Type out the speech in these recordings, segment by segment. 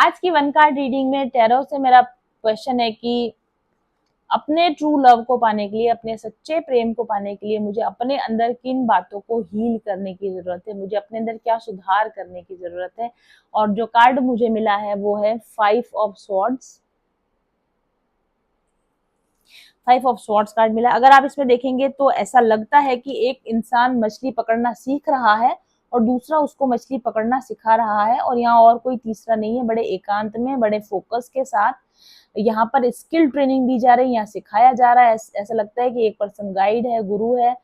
आज की one card reading में टैरो से मेरा क्वेश्चन है कि अपने ट्रू लव को पाने के लिए, अपने सच्चे प्रेम को पाने के लिए मुझे अपने अंदर किन बातों को हील करने की जरूरत है, मुझे अपने अंदर क्या सुधार करने की जरूरत है। और जो कार्ड मुझे मिला है वो है 5 of swords. 5 of swords card मिला। अगर आप इसमें देखेंगे तो ऐसा लगता है कि एक इंसान मछली पकड़ना सीख रहा है और दूसरा उसको मछली पकड़ना सिखा रहा है, और यहाँ और कोई तीसरा नहीं है। बड़े एकांत में, बड़े फोकस के साथ यहाँ पर स्किल ट्रेनिंग दी जा रही है, यहाँ सिखाया जा रहा है। ऐसा लगता है कि एक पर्सन गाइड है, गुरु है,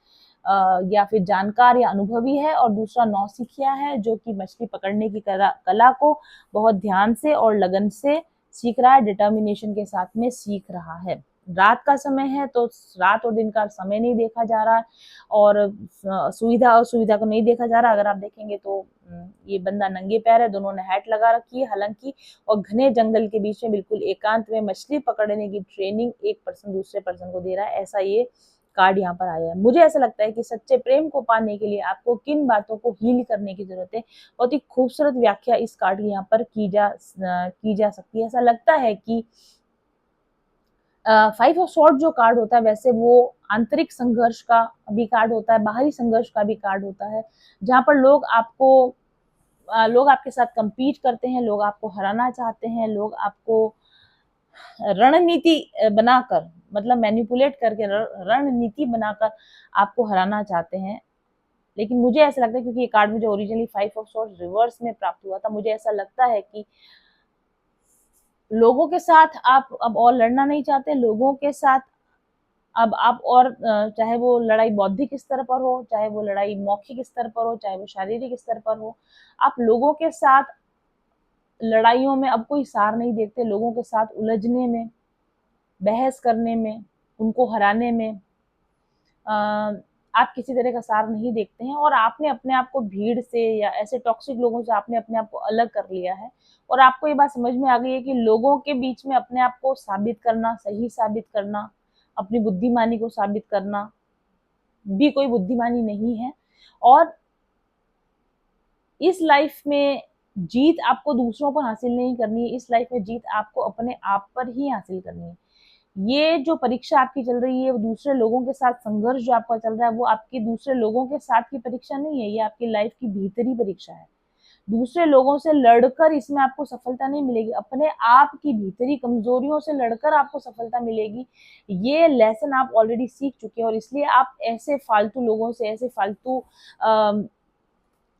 या फिर जानकार या अनुभवी है, और दूसरा नौसिखिया है जो कि मछली पकड़ने की कला को बहुत ध्यान से और लगन से सीख रहा है, डिटर्मिनेशन के साथ में सीख रहा है। रात का समय है तो रात और दिन का समय नहीं देखा जा रहा, और सुविधा और सुविधा को नहीं देखा जा रहा। अगर आप देखेंगे तो ये बंदा नंगे पैर है, दोनों ने हैट लगा रखी है हालांकि, और घने जंगल के बीच में बिल्कुल एकांत में मछली पकड़ने की ट्रेनिंग एक पर्सन दूसरे पर्सन को दे रहा है। ऐसा ये कार्ड यहाँ पर आया है। मुझे ऐसा लगता है कि सच्चे प्रेम को पाने के लिए आपको किन बातों को हील करने की जरूरत है। बहुत ही खूबसूरत व्याख्या इस कार्ड की यहाँ पर की जा सकती है। ऐसा लगता है कि 5 ऑफ स्वॉर्ड जो कार्ड होता है वैसे वो आंतरिक संघर्ष का भी कार्ड होता है, बाहरी संघर्ष का भी कार्ड होता है, जहाँ पर लोग आपके साथ compete करते हैं, लोग आपको हराना चाहते हैं, लोग आपको रणनीति बनाकर, मतलब मैनिपुलेट करके, रणनीति बनाकर आपको हराना चाहते हैं। लेकिन मुझे ऐसा लगता है, क्योंकि ये कार्ड मुझे ओरिजिनली 5 ऑफ स्वॉर्ड रिवर्स में प्राप्त हुआ था, मुझे ऐसा लगता है कि लोगों के साथ आप अब और लड़ना नहीं चाहते। लोगों के साथ अब आप और चाहे वो लड़ाई बौद्धिक स्तर पर हो, चाहे वो लड़ाई मौखिक स्तर पर हो, चाहे वो शारीरिक स्तर पर हो, आप लोगों के साथ लड़ाइयों में अब कोई सार नहीं देखते। लोगों के साथ उलझने में, बहस करने में, उनको हराने में आप किसी तरह का सार नहीं देखते हैं, और आपने अपने आप को भीड़ से या ऐसे टॉक्सिक लोगों से आपने अपने आप को अलग कर लिया है। और आपको ये बात समझ में आ गई है कि लोगों के बीच में अपने आप को साबित करना, सही साबित करना, अपनी बुद्धिमानी को साबित करना भी कोई बुद्धिमानी नहीं है। और इस लाइफ में जीत आपको दूसरों पर हासिल नहीं करनी है, इस लाइफ में जीत आपको अपने आप पर ही हासिल करनी है। ये जो परीक्षा आपकी चल रही है, वो दूसरे लोगों के साथ संघर्ष जो आपका चल रहा है, वो आपकी दूसरे लोगों के साथ की परीक्षा नहीं है, ये आपकी लाइफ की भीतरी परीक्षा है। दूसरे लोगों से लड़कर इसमें आपको सफलता नहीं मिलेगी, अपने आप की भीतरी कमजोरियों से लड़कर आपको सफलता मिलेगी। ये लेसन आप ऑलरेडी सीख चुके हैं, और इसलिए आप ऐसे फालतू लोगों से, ऐसे फालतू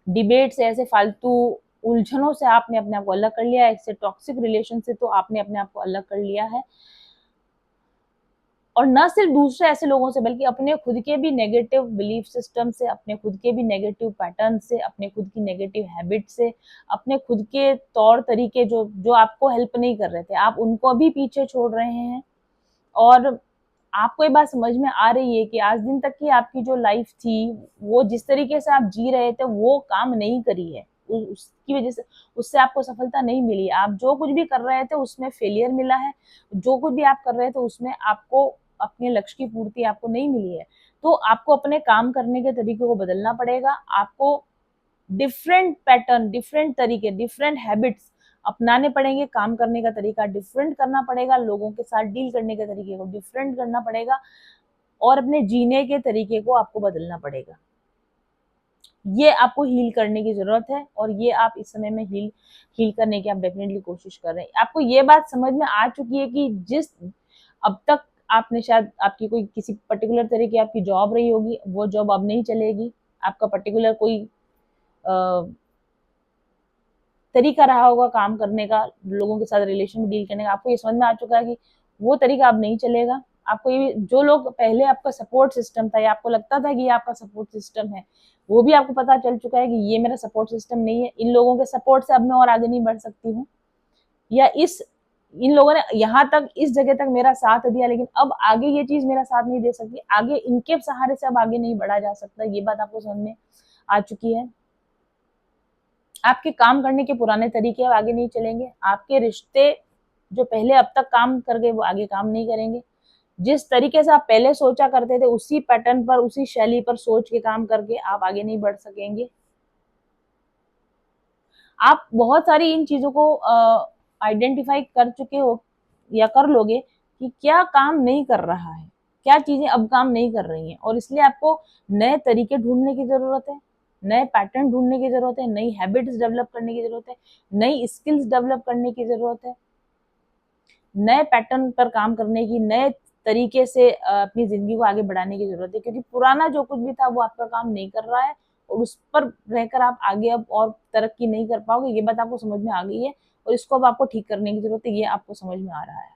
डिबेट से, ऐसे फालतू उलझनों से आपने अपने आप को अलग कर लिया है। ऐसे टॉक्सिक रिलेशन से तो आपने अपने आप को अलग कर लिया है। और न सिर्फ दूसरे ऐसे लोगों से, बल्कि अपने खुद के भी नेगेटिव बिलीफ सिस्टम से, अपने खुद के भी नेगेटिव पैटर्न से, अपने खुद की नेगेटिव हैबिट से, अपने खुद के तौर तरीके जो जो आपको हेल्प नहीं कर रहे थे, आप उनको भी पीछे छोड़ रहे हैं। और आपको ये बात समझ में आ रही है कि आज दिन तक की आपकी जो लाइफ थी, वो जिस तरीके से आप जी रहे थे वो काम नहीं करी है, उसकी वजह से, उससे आपको सफलता नहीं मिली। आप जो कुछ भी कर रहे थे उसमें फेलियर मिला है, जो कुछ भी आप कर रहे थे उसमें आपको अपने लक्ष्य की पूर्ति आपको नहीं मिली है। तो आपको अपने काम करने के तरीके को बदलना पड़ेगा। आपको डिफरेंट पैटर्न, डिफरेंट तरीके, डिफरेंट हैबिट्स अपनाने पड़ेंगे। काम करने का तरीका डिफरेंट करना पड़ेगा, लोगों के साथ डील करने के तरीके को डिफरेंट करना पड़ेगा, और अपने जीने के तरीके को आपको बदलना पड़ेगा। ये आपको हील करने की जरूरत है, और ये आप इस समय में हील करने की आप डेफिनेटली कोशिश कर रहे हैं। आपको ये बात समझ में आ चुकी है कि जिस अब तक आपने शायद, आपकी कोई किसी पर्टिकुलर तरह की आपकी जॉब रही होगी, वो जॉब अब नहीं चलेगी। आपका पर्टिकुलर कोई तरीका रहा होगा काम करने का, लोगों के साथ रिलेशन में डील करने का, आपको ये समझ में आ चुका है कि वो तरीका अब नहीं चलेगा। आपको ये, जो लोग पहले आपका सपोर्ट सिस्टम था, या आपको लगता था कि ये आपका सपोर्ट सिस्टम है, वो भी आपको पता चल चुका है कि ये मेरा सपोर्ट सिस्टम नहीं है। इन लोगों के सपोर्ट से अब मैं और आगे नहीं बढ़ सकती हूँ, या इन लोगों ने यहाँ तक, इस जगह तक मेरा साथ दिया, लेकिन अब आगे ये चीज मेरा साथ नहीं दे सकती, आगे इनके सहारे से अब आगे नहीं बढ़ा जा सकता। ये बात आपको समझ में आ चुकी है। आपके काम करने के पुराने तरीके अब आगे नहीं चलेंगे। आपके रिश्ते जो पहले अब तक काम कर गए वो आगे काम नहीं करेंगे। जिस तरीके से आप पहले सोचा करते थे, उसी पैटर्न पर, उसी शैली पर सोच के काम करके आप आगे नहीं बढ़ सकेंगे। आप बहुत सारी इन चीजों को आइडेंटिफाई कर चुके हो या कर लोगे कि क्या काम नहीं कर रहा है, क्या चीजें अब काम नहीं कर रही हैं, और इसलिए आपको नए तरीके ढूंढने की जरूरत है, नए पैटर्न ढूंढने की जरूरत है, नई हैबिट्स डेवलप करने की जरूरत है, नई स्किल्स डेवलप करने की जरूरत है, नए पैटर्न पर काम करने की, नए तरीके से अपनी जिंदगी को आगे बढ़ाने की जरूरत है, क्योंकि पुराना जो कुछ भी था वो आपका काम नहीं कर रहा है, और उस पर रहकर आप आगे अब और तरक्की नहीं कर पाओगे। ये बात आपको समझ में आ गई है, और इसको अब आपको ठीक करने की जरूरत है, ये आपको समझ में आ रहा है।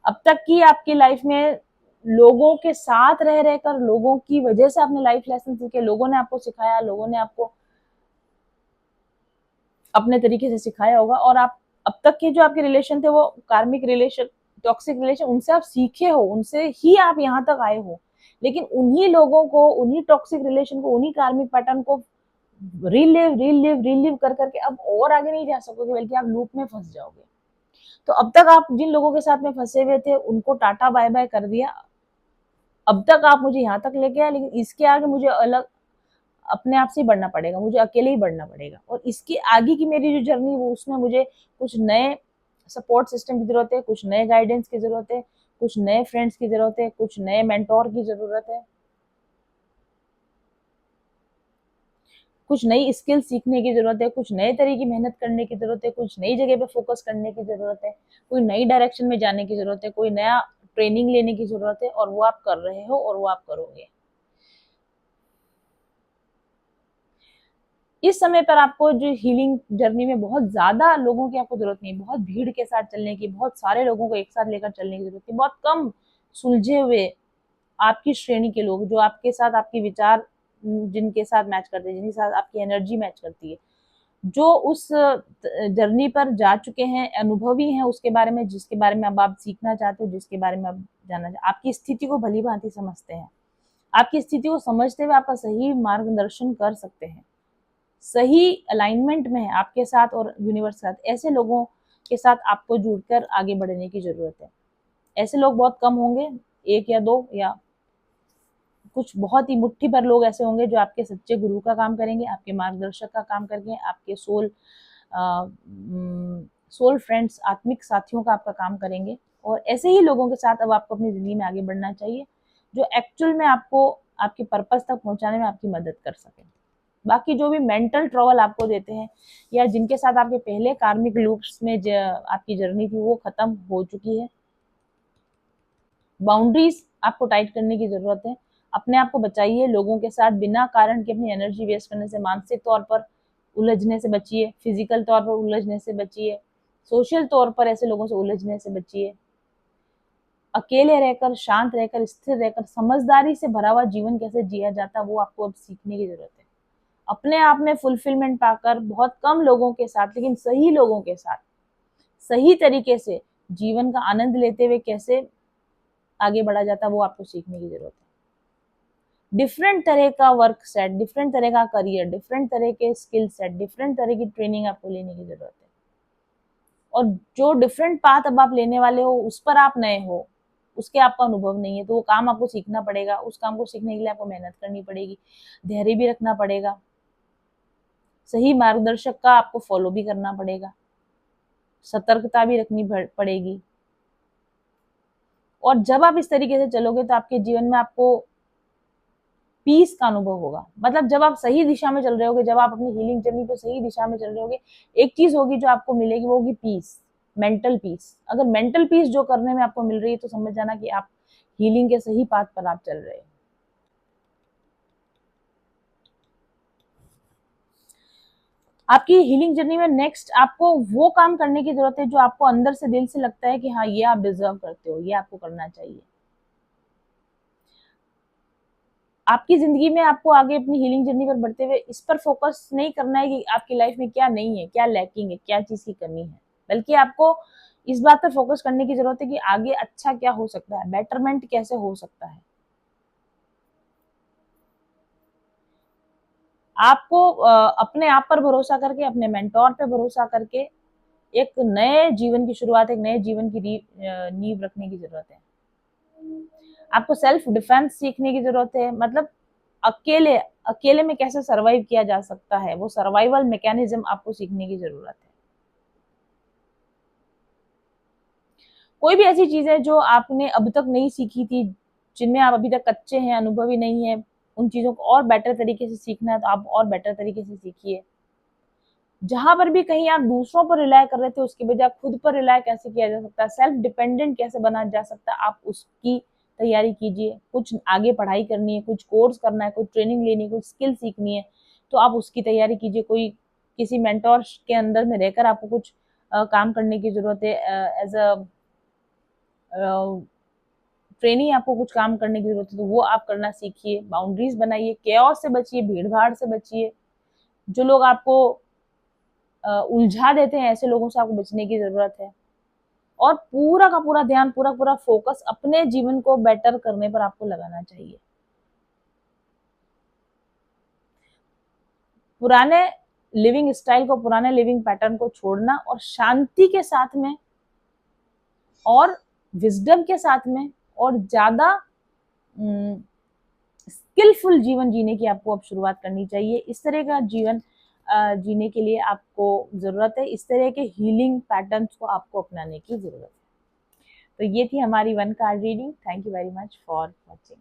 अब तक की आपकी लाइफ में लोगों के साथ रह रहकर, लोगों की वजह से आपने लाइफ लेसन सीखे, लोगों ने आपको सिखाया, लोगों ने आपको अपने तरीके से सिखाया होगा, और आप अब तक के जो आपके रिलेशन थे वो कार्मिक रिलेशन, टॉक्सिक रिलेशन, उनसे आप सीखे हो, उनसे ही आप यहाँ तक आए हो, लेकिन उन्हीं लोगों को, उन्हीं टॉक्सिक रिलेशन को, उन्हीं कार्मिक पैटर्न को रिलिव कर करके अब और आगे नहीं जा सकोगे, बल्कि आप लूप में फंस जाओगे। तो अब तक आप जिन लोगों के साथ में फंसे हुए थे उनको टाटा बाय बाय कर दिया, अब तक आप मुझे यहाँ तक लेके आए, लेकिन इसके आगे मुझे अलग अपने आप से ही बढ़ना पड़ेगा, मुझे अकेले ही बढ़ना पड़ेगा, और इसके आगे की मेरी जो जर्नी वो उसमें मुझे कुछ नए सपोर्ट सिस्टम की जरूरत है, कुछ नए गाइडेंस की जरूरत है, कुछ नए फ्रेंड्स की जरूरत है, कुछ नए मेंटोर की जरूरत है, कुछ नई स्किल सीखने की जरूरत है, कुछ नए तरह की मेहनत करने की जरूरत है, कुछ नई जगह पे फोकस करने की जरूरत है, कोई नई डायरेक्शन में जाने की जरूरत है, कोई नया ट्रेनिंग लेने की जरूरत है, और वो आप कर रहे हो और वो आप करोगे। इस समय पर आपको जो हीलिंग जर्नी में बहुत ज्यादा लोगों की आपको जरूरत नहीं, बहुत भीड़ के साथ चलने की, बहुत सारे लोगों को एक साथ लेकर चलने की जरूरत है, बहुत कम सुलझे हुए आपकी श्रेणी के लोग, जो आपके साथ आपके विचार जिनके साथ मैच करते हैं, जिनके साथ आपकी एनर्जी मैच करती है, जो उस जर्नी पर जा चुके हैं, अनुभवी हैं उसके बारे में, जिसके बारे में अब आप सीखना चाहते हो, जिसके बारे में आप जानना चाहते, आपकी स्थिति को भली भांति समझते हैं, आपकी स्थिति को समझते हुए आपका सही मार्गदर्शन कर सकते हैं, सही अलाइनमेंट में है आपके साथ और यूनिवर्स के साथ, ऐसे लोगों के साथ आपको जुड़कर आगे बढ़ने की जरूरत है। ऐसे लोग बहुत कम होंगे, एक या दो, या कुछ बहुत ही मुट्ठी भर लोग ऐसे होंगे जो आपके सच्चे गुरु का काम करेंगे, आपके मार्गदर्शक का काम करेंगे, आपके सोल फ्रेंड्स, आत्मिक साथियों का आपका काम करेंगे, और ऐसे ही लोगों के साथ अब आपको अपनी जिंदगी में आगे बढ़ना चाहिए, जो एक्चुअल में आपको आपके पर्पस तक पहुंचाने में आपकी मदद कर सके। बाकी जो भी मेंटल ट्रबल आपको देते हैं, या जिनके साथ आपके पहले कार्मिक लूप्स में आपकी जर्नी थी वो खत्म हो चुकी है, बाउंड्रीज आपको टाइट करने की जरूरत है, अपने आप को बचाइए, लोगों के साथ बिना कारण की अपनी एनर्जी वेस्ट करने से, मानसिक तौर पर उलझने से बचिए, फिजिकल तौर पर उलझने से बचिए, सोशल तौर पर ऐसे लोगों से उलझने से बचिए, अकेले रहकर, शांत रहकर, स्थिर रहकर समझदारी से भरा हुआ जीवन कैसे जिया जाता है वो आपको अब सीखने की जरूरत है। अपने आप में फुलफिलमेंट पाकर, बहुत कम लोगों के साथ लेकिन सही लोगों के साथ सही तरीके से जीवन का आनंद लेते हुए कैसे आगे बढ़ा जाता है वो आपको सीखने की जरूरत है। डिफरेंट तरह का वर्क सेट, डिफरेंट तरह का करियर, डिफरेंट तरह के स्किल सेट, डिफरेंट तरह की ट्रेनिंग आपको लेने की जरूरत है, और जो डिफरेंट पाथ अब आप लेने वाले हो उस पर आप नए हो, उसके आपका अनुभव नहीं है, तो वो काम आपको सीखना पड़ेगा, उस काम को सीखने के लिए आपको मेहनत करनी पड़ेगी, धैर्य भी रखना पड़ेगा, सही मार्गदर्शक का आपको फॉलो भी करना पड़ेगा, सतर्कता भी रखनी पड़ेगी, और जब आप इस तरीके से चलोगे तो आपके जीवन में आपको पीस का अनुभव होगा। मतलब जब आप सही दिशा में चल रहे होगे, जब आप अपनी हीलिंग जर्नी पे सही दिशा में चल रहे होगे, एक चीज होगी जो आपको मिलेगी, वो होगी पीस, मेंटल पीस। अगर मेंटल पीस जो करने में आपको मिल रही है तो समझ जाना कि आप हीलिंग के सही पाथ पर आप चल रहे हैं। आपकी हीलिंग जर्नी में नेक्स्ट आपको वो काम करने की जरूरत है जो आपको अंदर से, दिल से लगता है कि हाँ ये आप डिजर्व करते हो, ये आपको करना चाहिए। आपकी जिंदगी में आपको आगे अपनी हीलिंग जर्नी पर बढ़ते हुए इस पर फोकस नहीं करना है कि आपकी लाइफ में क्या नहीं है, क्या लैकिंग है, क्या चीज की कमी है, बल्कि आपको इस बात पर फोकस करने की जरूरत है कि आगे अच्छा क्या हो सकता है, बेटरमेंट कैसे हो सकता है। आपको अपने आप पर भरोसा करके, अपने मेंटोर पे भरोसा करके एक नए जीवन की शुरुआत, एक नए जीवन की नींव रखने की जरूरत है। आपको सेल्फ डिफेंस सीखने की जरूरत है, मतलब अकेले अकेले में कैसे सरवाइव किया जा सकता है, वो सर्वाइवल मैकेनिज्म आपको सीखने की जरूरत है। कोई भी ऐसी चीजें जो आपने अब तक नहीं सीखी थी, जिनमें आप अभी तक कच्चे हैं, अनुभवी नहीं है, उन चीजों को और बेटर तरीके से सीखना है तो आप और बेटर तरीके से सीखिए। जहां पर भी कहीं आप दूसरों पर रिलाय कर रहे थे उसके बजाय खुद पर रिलाय कैसे किया जा सकता है, सेल्फ डिपेंडेंट कैसे बना जा सकता है, आप उसकी तैयारी कीजिए। कुछ आगे पढ़ाई करनी है, कुछ कोर्स करना है, कुछ ट्रेनिंग लेनी है, कुछ स्किल सीखनी है, तो आप उसकी तैयारी कीजिए। कोई किसी मेंटोर के अंदर में रहकर आपको कुछ काम करने की जरूरत है, एज अ ट्रेनी आपको कुछ काम करने की जरूरत है, तो वो आप करना सीखिए। बाउंड्रीज बनाइए, केओस से बचिए, भीड़ भाड़ से बचिए। जो लोग आपको उलझा देते हैं, ऐसे लोगों से आपको बचने की जरूरत है। और पूरा का पूरा ध्यान, पूरा पूरा फोकस अपने जीवन को बेटर करने पर आपको लगाना चाहिए। पुराने लिविंग स्टाइल को, पुराने लिविंग पैटर्न को छोड़ना और शांति के साथ में और विजडम के साथ में और ज्यादा स्किलफुल जीवन जीने की आपको अब शुरुआत करनी चाहिए। इस तरह का जीवन जीने के लिए आपको जरूरत है, इस तरह के हीलिंग पैटर्न्स को आपको अपनाने की जरूरत है। तो ये थी हमारी 1 card reading. Thank you very much for watching.